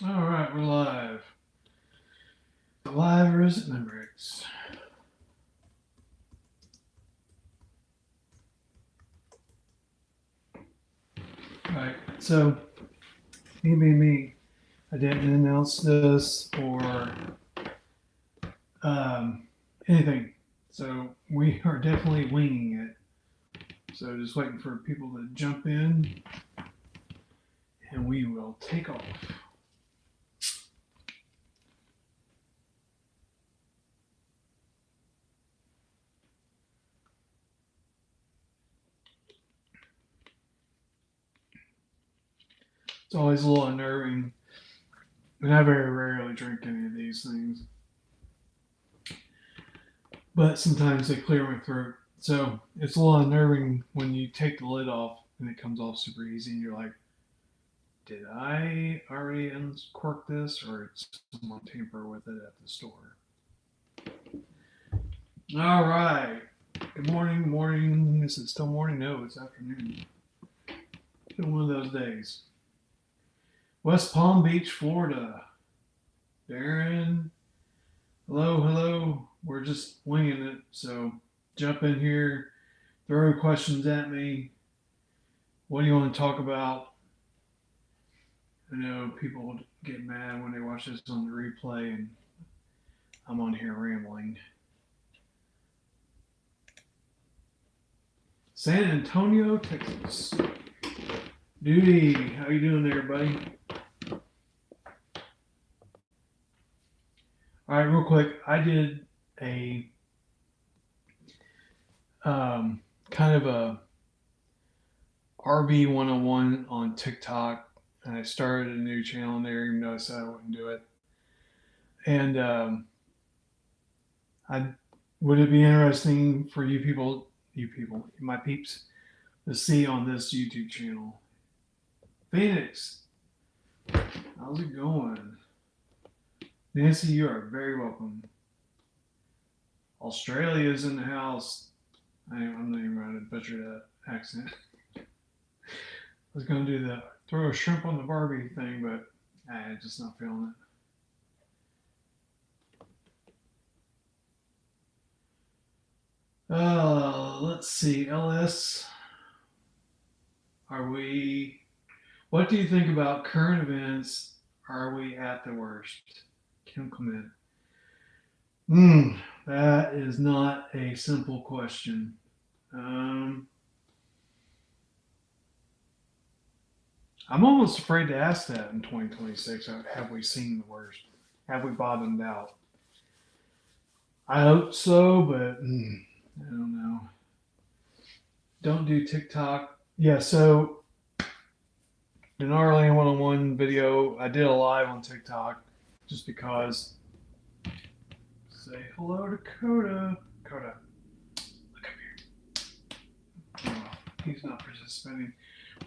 All right, we're live. Live or is it Limericks? All right, so me. I didn't announce this or um, anything. So we are definitely winging it. So just waiting for people to jump in and we will take off. It's always a little unnerving. And I very rarely drink any of these things. But sometimes they clear my throat. So it's a little unnerving when you take the lid off and it comes off super easy and you're like, did I already uncork this or did someone tamper with it at the store? All right. Good morning. Is it still morning? No, it's afternoon. It's been one of those days. West Palm Beach, Florida. Darren, hello. We're just winging it. So jump in here, throw questions at me. What do you want to talk about? I know people get mad when they watch this on the replay and I'm on here rambling. San Antonio, Texas. Duty, how you doing there, buddy? All right, real quick, I did a kind of a RV 101 on TikTok, and I started a new channel there, even though I said I wouldn't do it. And I would it be interesting for you people, my peeps, to see on this YouTube channel? Phoenix, how's it going? Nancy, you are very welcome. Australia's in the house. I'm not even going to butcher that accent. I was going to do the throw a shrimp on the Barbie thing, but I'm just not feeling it. Let's see. LS, are we? What do you think about current events? Are we at the worst? Kim Clement. That is not a simple question. Um, I'm almost afraid to ask that in 2026. Have we seen the worst? Have we bottomed out? I hope so, but I don't know. Don't do TikTok. Yeah, so in our Lane 101 video, I did a live on TikTok just because. Say hello to Coda. Coda, look up here. Oh, he's not participating.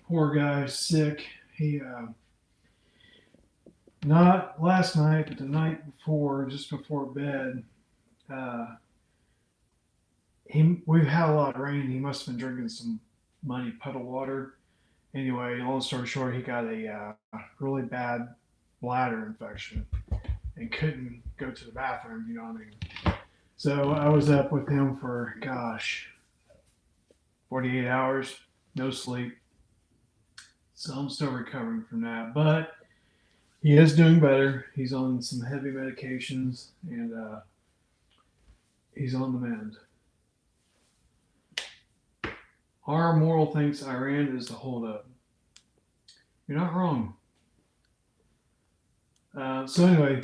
Poor guy's sick. He, not last night, but the night before, just before bed, uh, we've had a lot of rain. He must have been drinking some muddy puddle water. Anyway, long story short, he got a really bad bladder infection and couldn't go to the bathroom. You know what I mean? So I was up with him for 48 hours, no sleep. So I'm still recovering from that, but he is doing better. He's on some heavy medications and he's on the mend. Our moral thinks Iran is the holdup. You're not wrong. So anyway,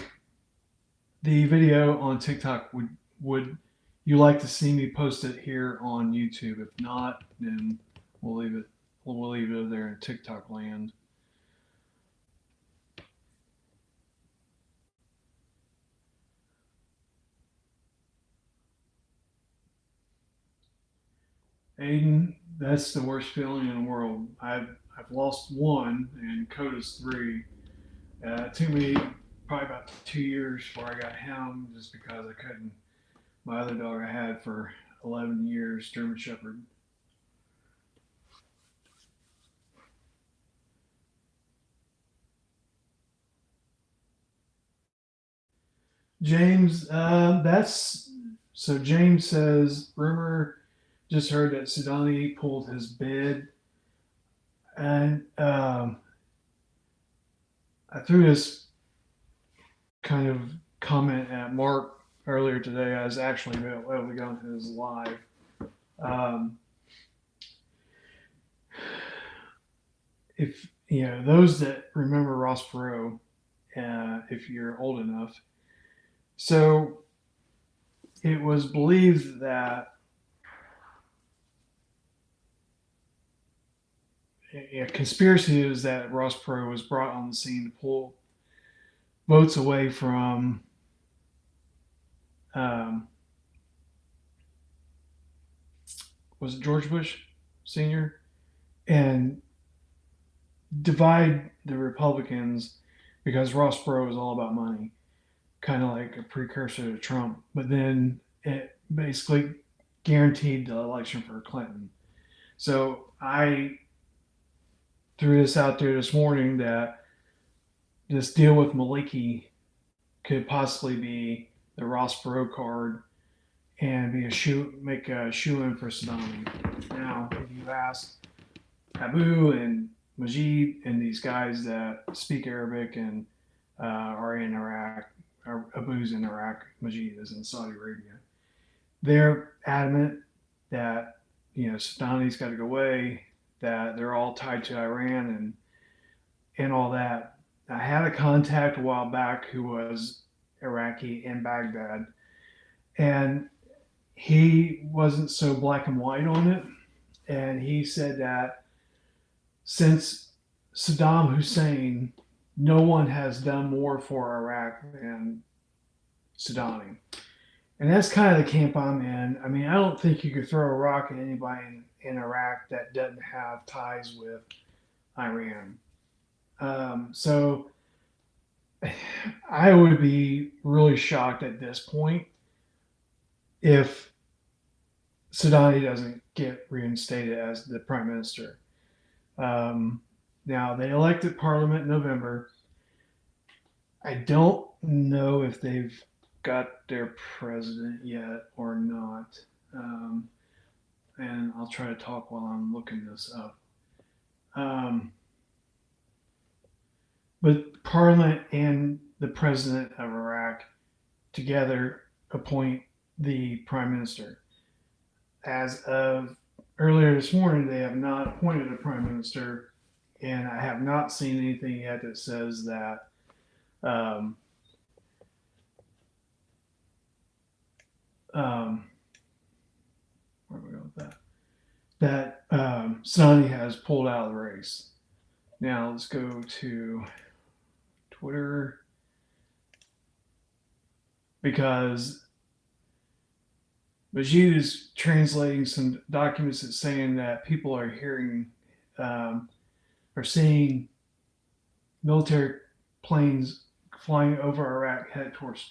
the video on TikTok would you like to see me post it here on YouTube? If not, then we'll leave it. We'll leave it there in TikTok land. Aiden, that's the worst feeling in the world. I've lost one, and Coda's three. It took me probably about 2 years before I got him, just because I couldn't. My other dog I had for 11 years, German Shepherd. James, that's so. James says, rumor just heard that Sudani pulled his bid, and I threw this kind of comment at Mark earlier today. I was actually able to go into his live. Um, if you know those that remember Ross Perot, if you're old enough, so it was believed that a conspiracy is that Ross Perot was brought on the scene to pull votes away from um, was it George Bush Senior, and divide the Republicans because Ross Perot was all about money, kind of like a precursor to Trump. But then it basically guaranteed the election for Clinton. So I threw this out there this morning that this deal with Maliki could possibly be the Ross Perot card and be make a shoe in for Saddam. Now, if you ask Abu and Majid and these guys that speak Arabic and are in Iraq, or Abu's in Iraq, Majid is in Saudi Arabia. They're adamant that Saddam's got to go away, that they're all tied to Iran and all that. I had a contact a while back who was Iraqi in Baghdad, and he wasn't so black and white on it. And he said that since Saddam Hussein, no one has done more for Iraq than Saddam. And that's kind of the camp I'm in. I mean, I don't think you could throw a rock at anybody in Iraq that doesn't have ties with Iran. So I would be really shocked at this point if Saddam doesn't get reinstated as the prime minister. Now, they elected parliament in November. I don't know if they've got their president yet or not. And I'll try to talk while I'm looking this up. But Parliament and the president of Iraq together appoint the prime minister. As of earlier this morning, they have not appointed a prime minister, and I have not seen anything yet that says that um, where are we going with that? That Sonny has pulled out of the race. Now let's go to Twitter because Majid is translating some documents that's saying that people are hearing are seeing military planes flying over Iraq head towards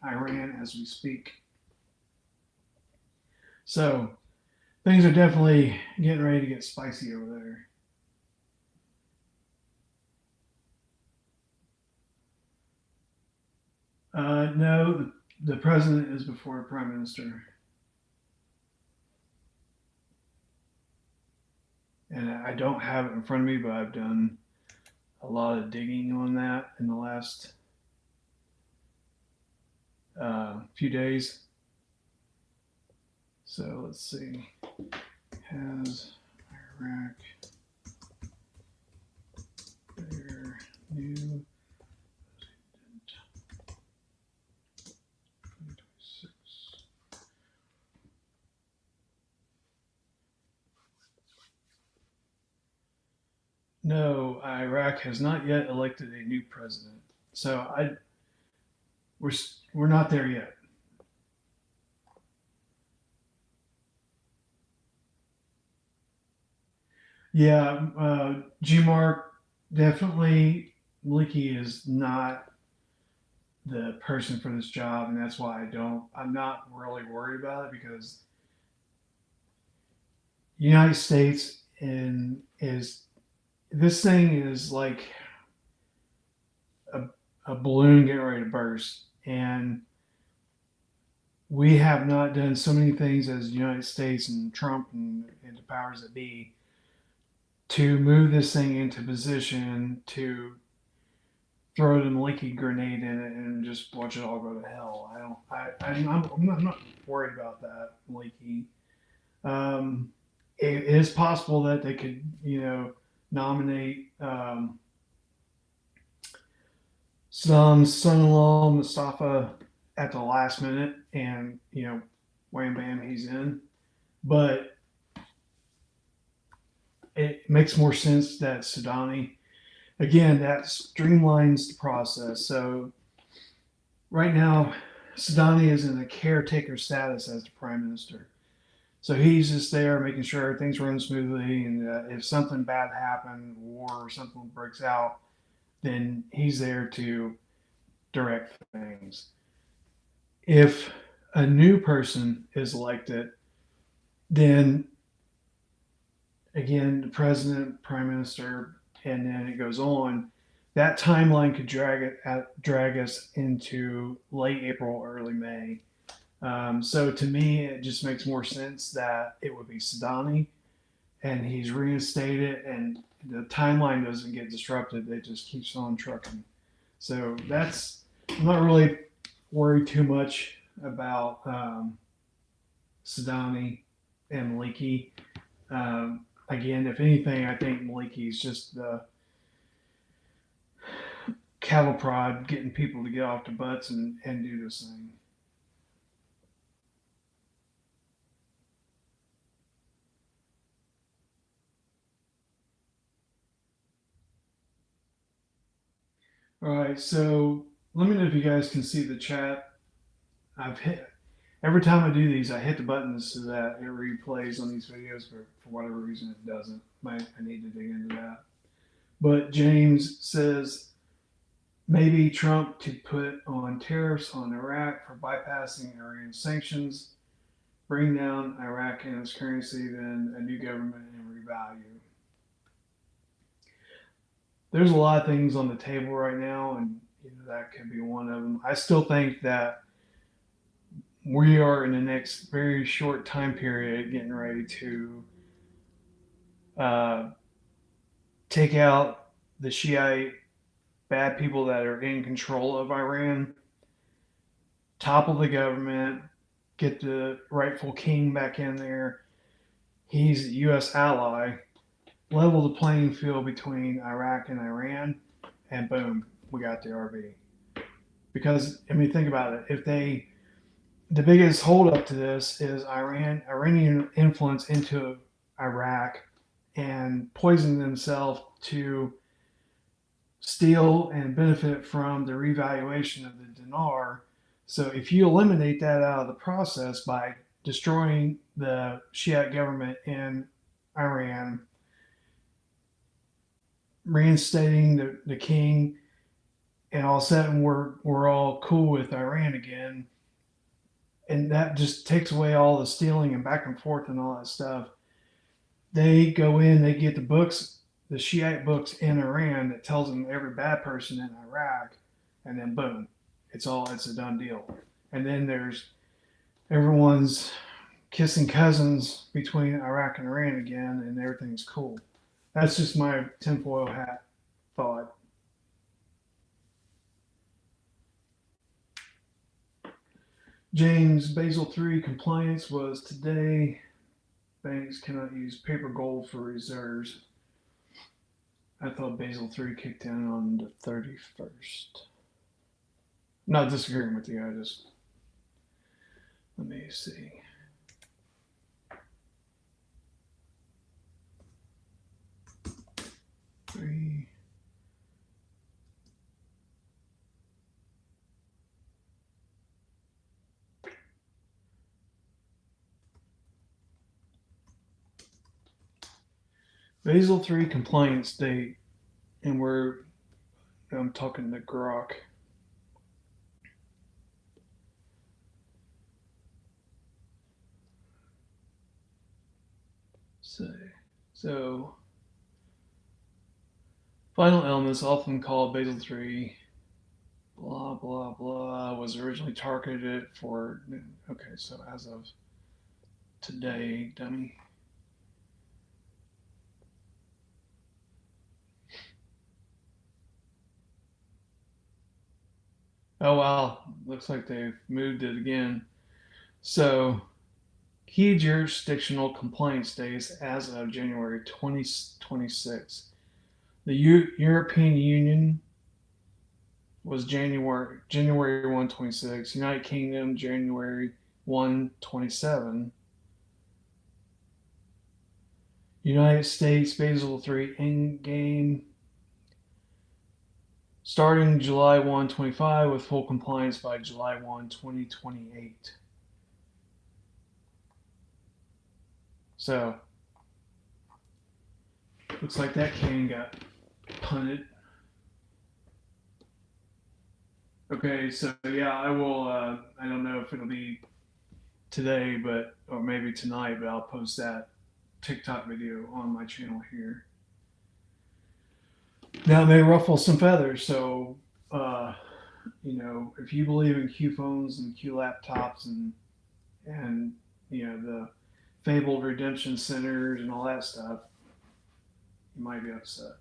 Iran as we speak. So things are definitely getting ready to get spicy over there. No, the president is before the prime minister. And I don't have it in front of me, but I've done a lot of digging on that in the last few days. So let's see. Has Iraq their new 2026? No, Iraq has not yet elected a new president. So we're we're not there yet. Yeah, G Mark definitely Maliki is not the person for this job, and that's why I'm not really worried about it because the United States in is this thing is like a, a balloon getting ready to burst, And we have not done so many things as the United States and Trump and the powers that be to move this thing into position to throw a leaky grenade in it and just watch it all go to hell. I don't. I'm not worried about that leaky. It is possible that they could, nominate Saddam's son-in-law Mustafa at the last minute, and wham bam, he's in. But it makes more sense that Sudani, again, that streamlines the process. So right now, Sudani is in a caretaker status as the prime minister. So he's just there making sure things run smoothly, and if something bad happened, war or something breaks out, then he's there to direct things. If a new person is elected, then again, the president, prime minister, and then it goes on. That timeline could drag us into late April, early May. So to me, it just makes more sense that it would be Sadani, and he's reinstated, and the timeline doesn't get disrupted. It just keeps on trucking. So I'm not really worried too much about Sadani and Maliki. Again, if anything, I think Maliki is just the cattle prod getting people to get off the butts and do this thing. All right, so let me know if you guys can see the chat. I've hit every time I do these, I hit the buttons so that it replays on these videos. For whatever reason, it doesn't. I need to dig into that. But James says maybe Trump to put on tariffs on Iraq for bypassing Iran sanctions, bring down Iraq and its currency, then a new government and revalue. There's a lot of things on the table right now, and that could be one of them. I still think that we are in the next very short time period getting ready to uh, take out the Shiite bad people that are in control of Iran, topple the government, get the rightful king back in there. He's a U.S. ally, level the playing field between Iraq and Iran, and boom, we got the RV. Because think about it. The biggest holdup to this is Iranian influence into Iraq and poisoning themselves to steal and benefit from the revaluation of the dinar. So if you eliminate that out of the process by destroying the Shiite government in Iran, reinstating the king, and all of a sudden we're all cool with Iran again, and that just takes away all the stealing and back and forth and all that stuff. They go in, they get the books, the Shiite books in Iran that tells them every bad person in Iraq, and then boom, it's a done deal. And then there's everyone's kissing cousins between Iraq and Iran again, and everything's cool. That's just my tinfoil hat thought. James, Basel III compliance was today. Banks cannot use paper gold for reserves. I thought Basel III kicked in on the 31st. Not disagreeing with you, let me see. Three. Basel III compliance date, and I'm talking to Grok. So final elements often called Basel III, blah blah blah was originally targeted for. Okay, so as of today, dummy. Oh wow, looks like they've moved it again. So key jurisdictional compliance days as of January 2026. The European Union was January 126. United Kingdom January 127. United States Basel III endgame starting July 1, 25 with full compliance by July 1, 2028. So looks like that can got punted. Okay, so yeah, I will. I don't know if it'll be today, but or maybe tonight, but I'll post that TikTok video on my channel here. Now it may ruffle some feathers, so if you believe in Q phones and Q laptops and the fabled redemption centers and all that stuff, you might be upset.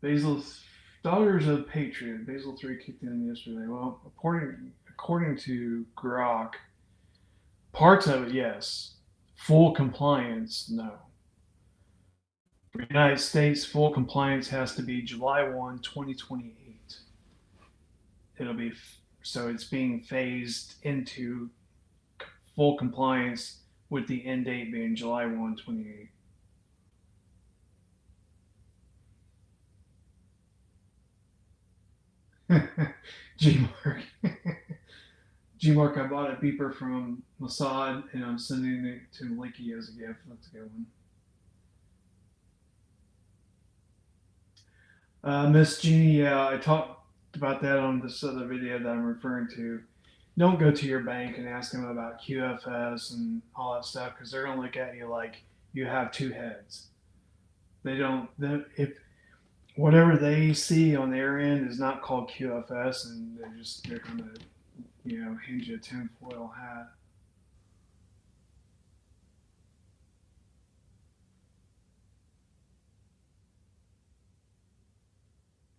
Basil's Daughters of Patriot. Basel III kicked in yesterday. Well, according to Grok, parts of it, yes. Full compliance, no. For the United States, full compliance has to be July 1, 2028. It'll be so it's being phased into full compliance with the end date being July 1, 28. G-Mark. G-Mark, I bought a beeper from Mossad and I'm sending it to Licky as a gift. That's a good one. Miss Jeannie, yeah, I talked about that on this other video that I'm referring to. Don't go to your bank and ask them about QFS and all that stuff because they're going to look at you like you have two heads. They don't, if whatever they see on their end is not called QFS and they're going to, hand you a tinfoil hat.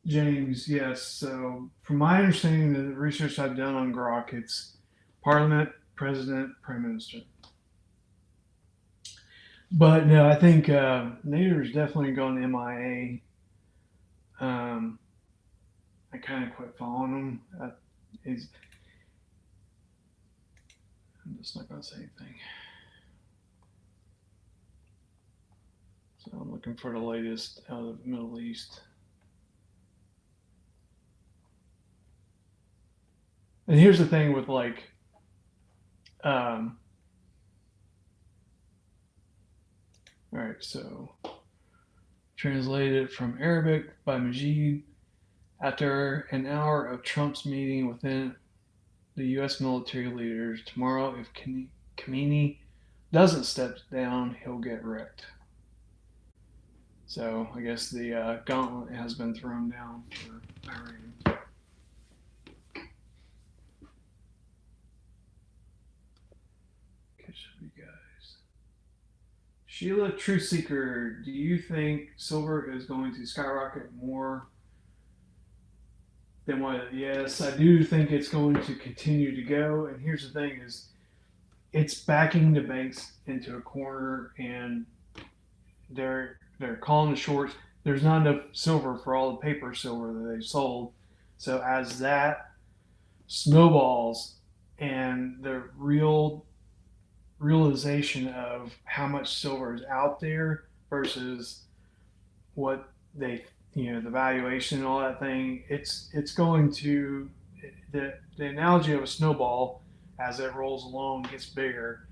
James, yes. So, from my understanding, the research I've done on Grok, it's Parliament, President, Prime Minister. But no, I think Nader's definitely gone MIA. I kind of quit following him. I'm just not going to say anything. So I'm looking for the latest out of the Middle East. And here's the thing with all right, so translated from Arabic by Majid. After an hour of Trump's meeting within the U.S. military leaders, tomorrow, if Khamenei doesn't step down, he'll get wrecked. So I guess the gauntlet has been thrown down for Iran. Catch you guys. Sheila Truthseeker, do you think silver is going to skyrocket more than what? Yes, I do think it's going to continue to go. And here's the thing: is it's backing the banks into a corner, and they're calling the shorts. There's not enough silver for all the paper silver that they sold. So as that snowballs and the realization of how much silver is out there versus what the valuation and all that thing, it's going to the analogy of a snowball as it rolls along gets bigger.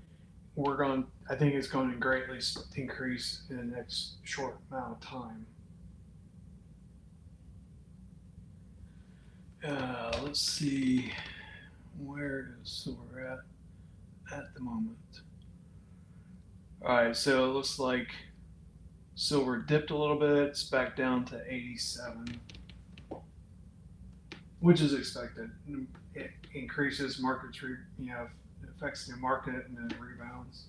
I think it's going to greatly increase in the next short amount of time. Let's see, where is silver at the moment? All right, so it looks like Silver dipped a little bit. It's back down to 87, which is expected. It increases markets, affects the market and then it rebounds.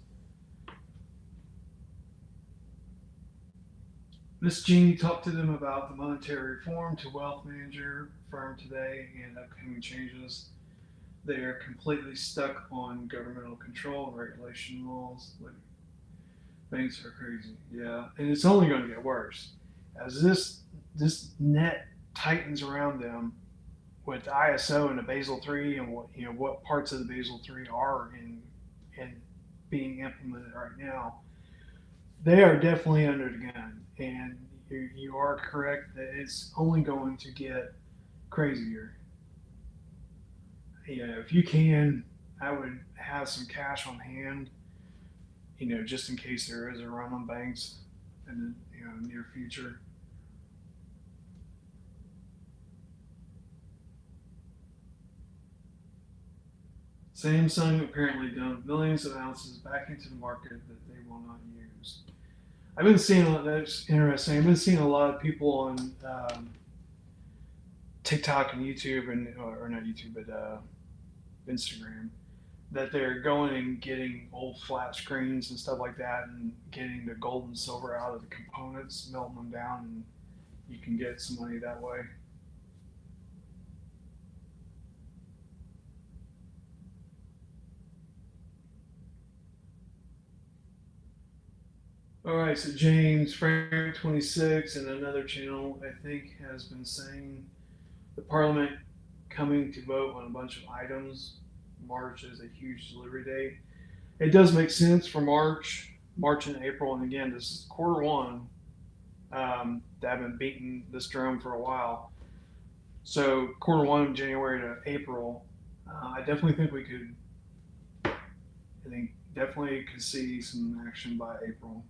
Miss Jeannie talked to them about the monetary reform to wealth manager firm today and upcoming changes. They are completely stuck on governmental control and regulation laws. Like, banks are crazy. Yeah, and it's only going to get worse as this net tightens around them with the ISO and the Basel three and what parts of the Basel three are in being implemented right now. They are definitely under the gun, and you are correct that it's only going to get crazier. If you can, I would have some cash on hand, just in case there is a run on banks in the near future. Samsung apparently dumped millions of ounces back into the market that they will not use. I've been seeing that's interesting. I've been seeing a lot of people on TikTok and YouTube or not YouTube but Instagram that they're going and getting old flat screens and stuff like that and getting the gold and silver out of the components, melting them down, and you can get some money that way. All right, so James Frank 26 and another channel I think has been saying the Parliament coming to vote on a bunch of items. March is a huge delivery date. It does make sense for March and April, and again, this is quarter one. They haven't beaten this drum for a while. So quarter one, January to April, I definitely think we could. I think definitely could see some action by April.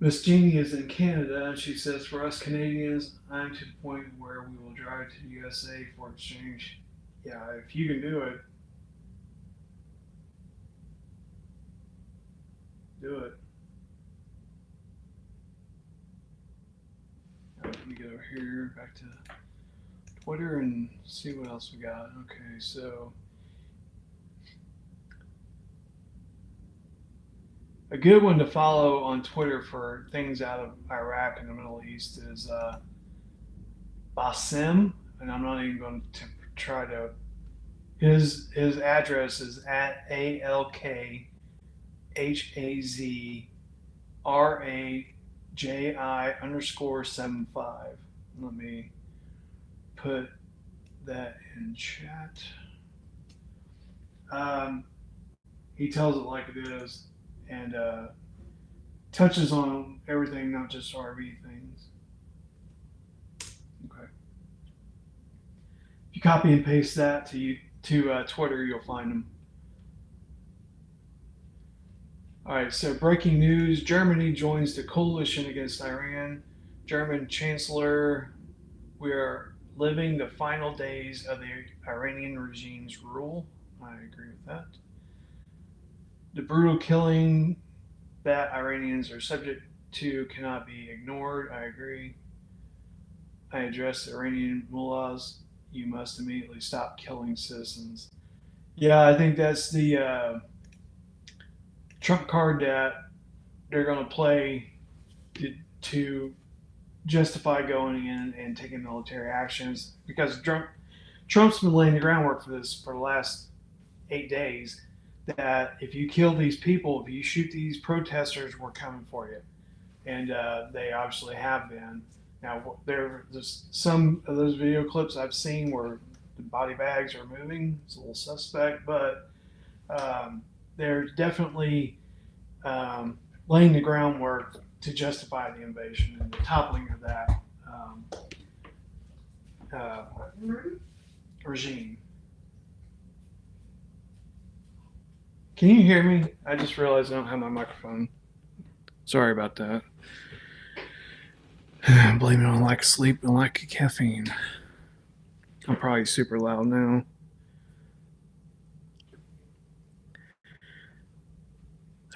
Miss Jeannie is in Canada, and she says, "For us Canadians, I'm to the point where we will drive to the USA for exchange." Yeah, if you can do it, do it. Let me get over here back to Twitter and see what else we got. Okay, so a good one to follow on Twitter for things out of Iraq and the Middle East is Basim, and I'm not even going to try to. His address is at ALKHAZRAJI_75. Let me put that in chat. Um, he tells it like it is and touches on everything, not just RV things. Okay. If you copy and paste that to Twitter, you'll find them. All right. So breaking news: Germany joins the coalition against Iran. German Chancellor: We are living the final days of the Iranian regime's rule. I agree with that. The brutal killing that Iranians are subject to cannot be ignored. I agree. I address the Iranian mullahs. You must immediately stop killing citizens. Yeah, I think that's the trump card that they're going to play to justify going in and taking military actions because Trump's been laying the groundwork for this for the last 8 days. That if you kill these people, if you shoot these protesters, we're coming for you, and they obviously have been. Now there's some of those video clips I've seen where the body bags are moving. It's a little suspect, but they're definitely laying the groundwork to justify the invasion and the toppling of that uh, regime. Can you hear me? I just realized I don't have my microphone. Sorry about that. I'm blaming it on lack of sleep and lack of caffeine. I'm probably super loud now.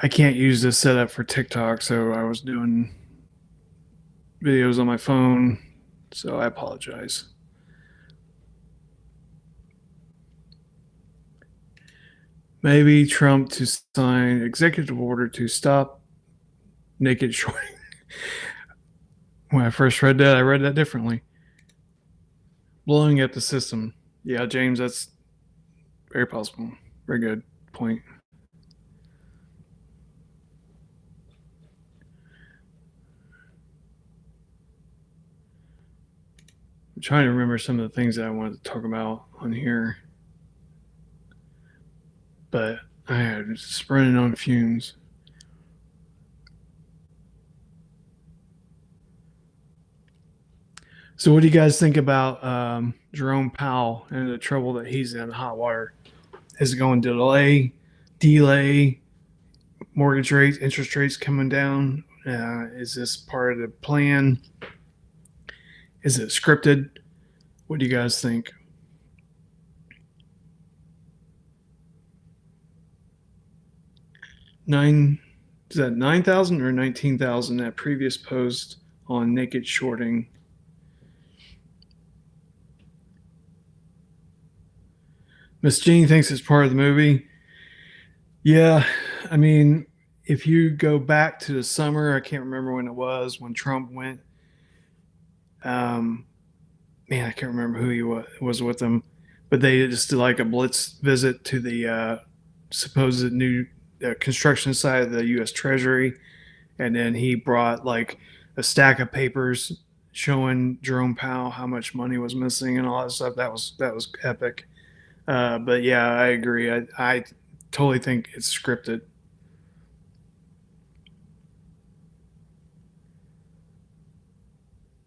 I can't use this setup for TikTok, so I was doing videos on my phone, so I apologize. Maybe Trump to sign executive order to stop naked shorting. When I first read that, I read that differently. Blowing up the system. Yeah, James, that's very possible. Very good point. I'm trying to remember some of the things that I wanted to talk about on here, but I had just running on fumes. So, what do you guys think about Jerome Powell and the trouble that he's in, hot water? Is it going to delay mortgage rates, interest rates coming down? Is this part of the plan? Is it scripted? What do you guys think? Nine, is that 9,000 or 19,000? That previous post on naked shorting. Miss Jean thinks it's part of the movie. Yeah, I mean, if you go back to the summer, I can't remember when it was when Trump went. Um, Man, I can't remember who he was with them, but they just did like a blitz visit to the supposed new construction side of the U.S. Treasury, and then he brought like a stack of papers showing Jerome Powell how much money was missing and all that stuff. That was epic. But yeah, I agree. I totally think it's scripted.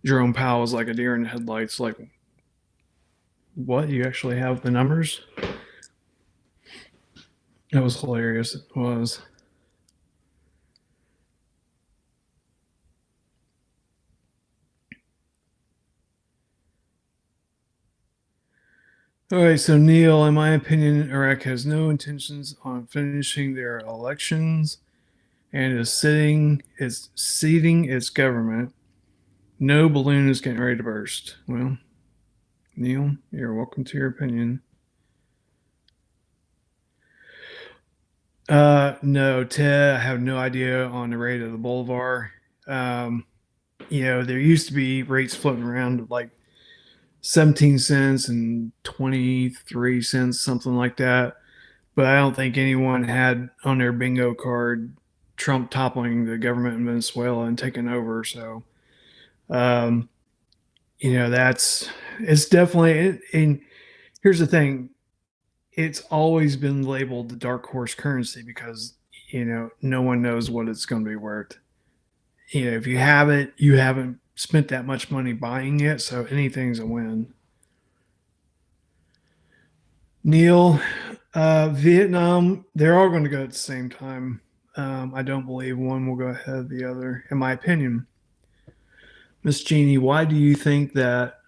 Jerome Powell was like a deer in the headlights. Like, what? You actually have the numbers? That was hilarious. It was. All right, so Neil, in my opinion, Iraq has no intentions on finishing their elections and is seating its government. No balloon is getting ready to burst. Well, Neil, you're welcome to your opinion. No, Ted, I have no idea on the rate of the Bolivar. Um, there used to be rates floating around of like 17 cents and 23 cents, something like that. But I don't think anyone had on their bingo card Trump toppling the government in Venezuela and taking over. So, um, that's it's definitely. And here's the thing: it's always been labeled the dark horse currency because no one knows what it's going to be worth. If you have it, you haven't spent that much money buying it, so anything's a win. Neil, Vietnam, they're all going to go at the same time. I don't believe one will go ahead of the other, in my opinion. Miss Jeannie, why do you think that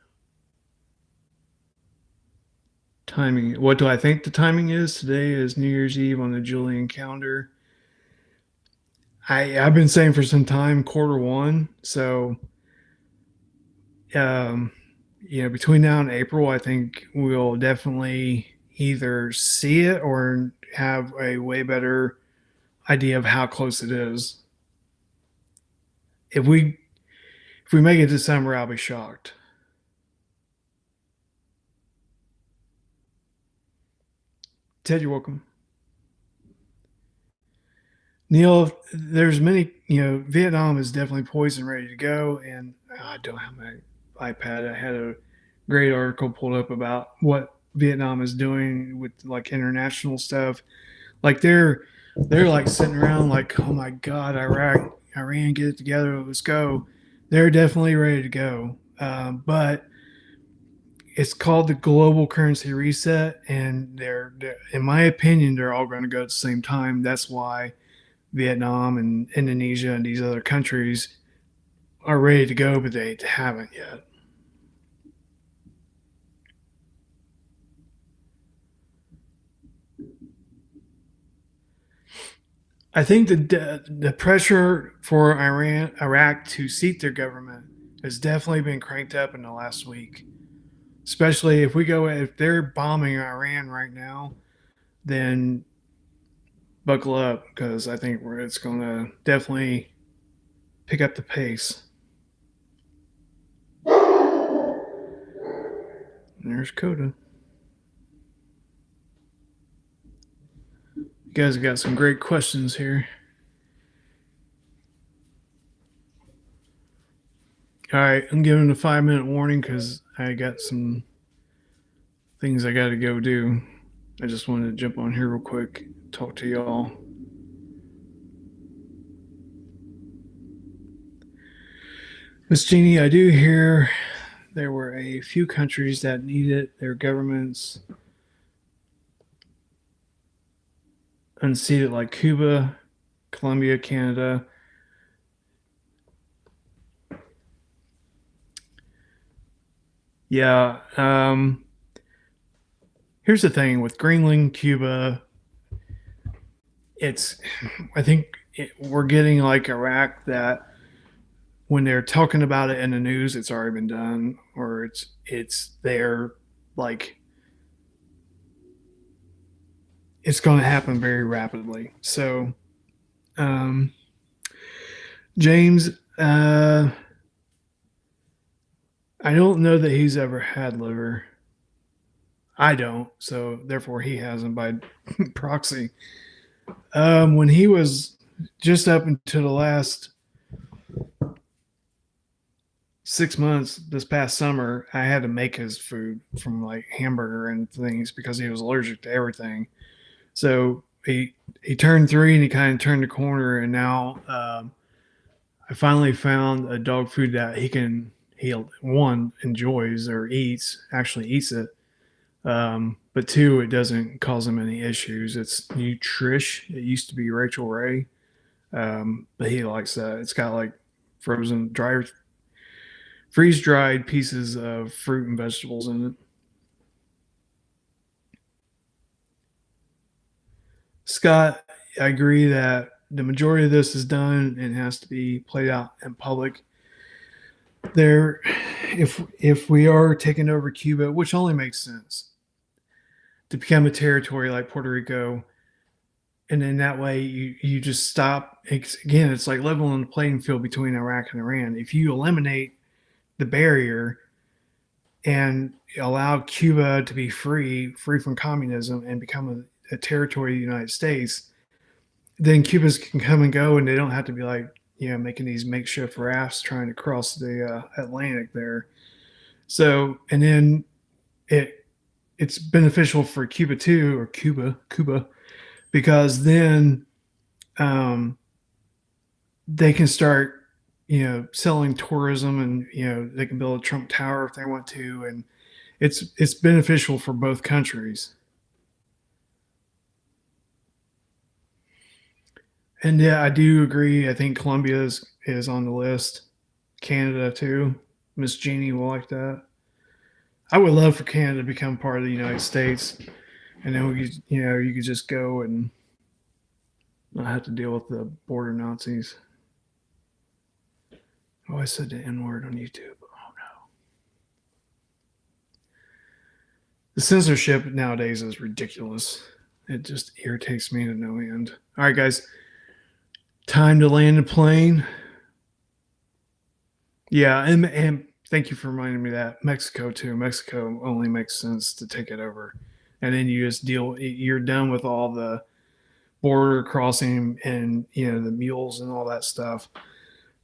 timing? What do I think the timing is? Today is New Year's Eve on the Julian calendar. I've been saying for some time quarter one. So, um, between now and April, I think we'll definitely either see it or have a way better idea of how close it is. If we make it December, I'll be shocked. Ted, you're welcome. Neil, there's many, Vietnam is definitely poised and ready to go. And I don't have my iPad. I had a great article pulled up about what Vietnam is doing with like international stuff. Like they're like sitting around like, oh my God, Iran, get it together, let's go. They're definitely ready to go. But it's called the global currency reset, and they're in my opinion, they're all going to go at the same time. That's why Vietnam and Indonesia and these other countries are ready to go, but they haven't yet. I think the pressure for Iraq to seat their government has definitely been cranked up in the last week. Especially if they're bombing Iran right now, then buckle up because I think it's going to definitely pick up the pace. There's Coda. You guys got some great questions here. All right, I'm giving a 5 minute warning because I got some things I got to go do. I just wanted to jump on here real quick, talk to y'all. Miss Jeannie, I do hear there were a few countries that needed their governments unseated, like Cuba, Colombia, Canada. Yeah. Here's the thing with Greenland, Cuba. It's, I think we're getting like Iraq that when they're talking about it in the news, it's already been done, or it's there, like it's going to happen very rapidly. So, um, James, I don't know that he's ever had liver. I don't, so therefore he hasn't by proxy. When he was just up until the last 6 months, this past summer, I had to make his food from like hamburger and things because he was allergic to everything. So he turned 3 and he kind of turned the corner, and now I finally found a dog food that he one enjoys or actually eats it. But two, it doesn't cause him any issues. It's Nutrish. It used to be Rachel Ray, but he likes that. It's got like frozen, dry, freeze dried pieces of fruit and vegetables in it. Scott, I agree that the majority of this is done and has to be played out in public. There, if we are taking over Cuba, which only makes sense to become a territory like Puerto Rico, and then that way you just stop. Again, it's like leveling the playing field between Iraq and Iran. If you eliminate the barrier and allow Cuba to be free from communism and become a territory of the United States, then Cubans can come and go, and they don't have to be like making these makeshift rafts trying to cross the Atlantic there. So, and then it's beneficial for Cuba too, or Cuba, because then they can start selling tourism, and they can build a Trump Tower if they want to, and it's beneficial for both countries. And yeah, I do agree. I think Colombia is on the list. Canada too. Miss Jeannie will like that. I would love for Canada to become part of the United States, and then you could just go and not have to deal with the border Nazis. Oh, I said the N word on YouTube. Oh no. The censorship nowadays is ridiculous. It just irritates me to no end. All right, guys. Time to land the plane. Yeah, and thank you for reminding me that Mexico too. Mexico only makes sense to take it over, and then you just deal. You're done with all the border crossing and the mules and all that stuff.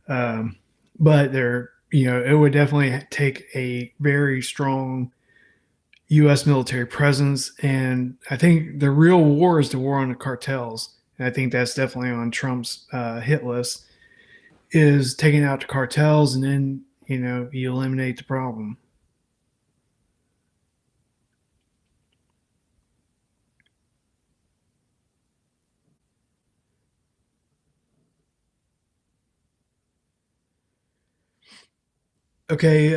Um, but it would definitely take a very strong U.S. military presence, and I think the real war is the war on the cartels. And I think that's definitely on Trump's hit list, is taking out the cartels, and then you eliminate the problem. Okay,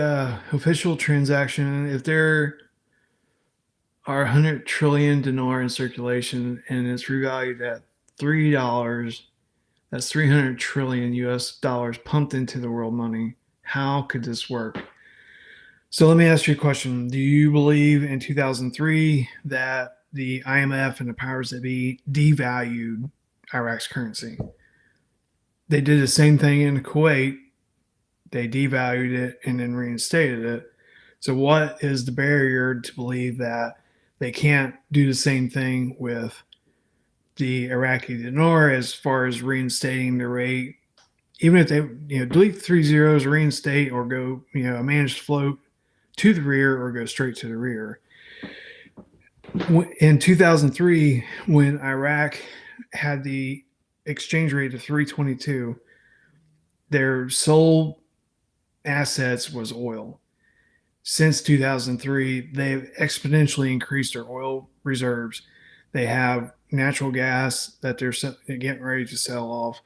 official transaction. If there are 100 trillion dinar in circulation and it's revalued at $3. That's 300 trillion US dollars pumped into the world money. How could this work? So let me ask you a question. Do you believe in 2003 that the IMF and the powers that be devalued Iraq's currency? They did the same thing in Kuwait. They devalued it and then reinstated it. So what is the barrier to believe that they can't do the same thing with the Iraqi dinar as far as reinstating the rate? Even if they, delete 3 zeros, reinstate, or go, a managed float to the rear or go straight to the rear. In 2003, when Iraq had the exchange rate of 322, their sole assets was oil. Since 2003, they've exponentially increased their oil reserves. They have natural gas that they're getting ready to sell off.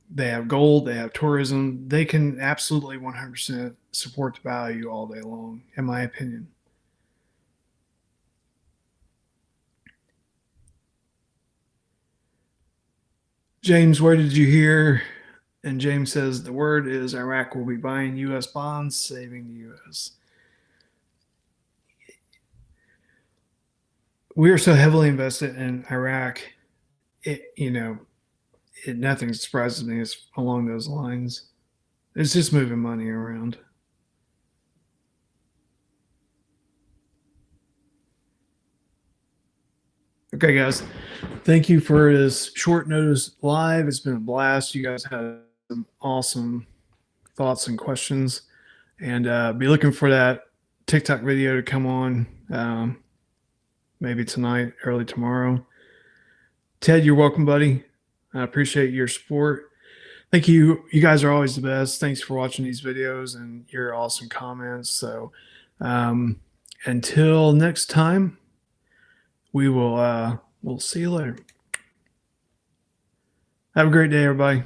They have gold, they have tourism. They can absolutely 100% support the value all day long, in my opinion. James, where did you hear? And James says the word is Iraq will be buying U.S. bonds, saving the U.S. We are so heavily invested in Iraq. Nothing surprises me. It's along those lines. It's just moving money around. Okay, guys. Thank you for this short notice live. It's been a blast. You guys had some awesome thoughts and questions. And be looking for that TikTok video to come on maybe tonight, early tomorrow. Ted, you're welcome, buddy. I appreciate your support. Thank you. You guys are always the best. Thanks for watching these videos and your awesome comments. So until next time, we'll see you later. Have a great day, everybody.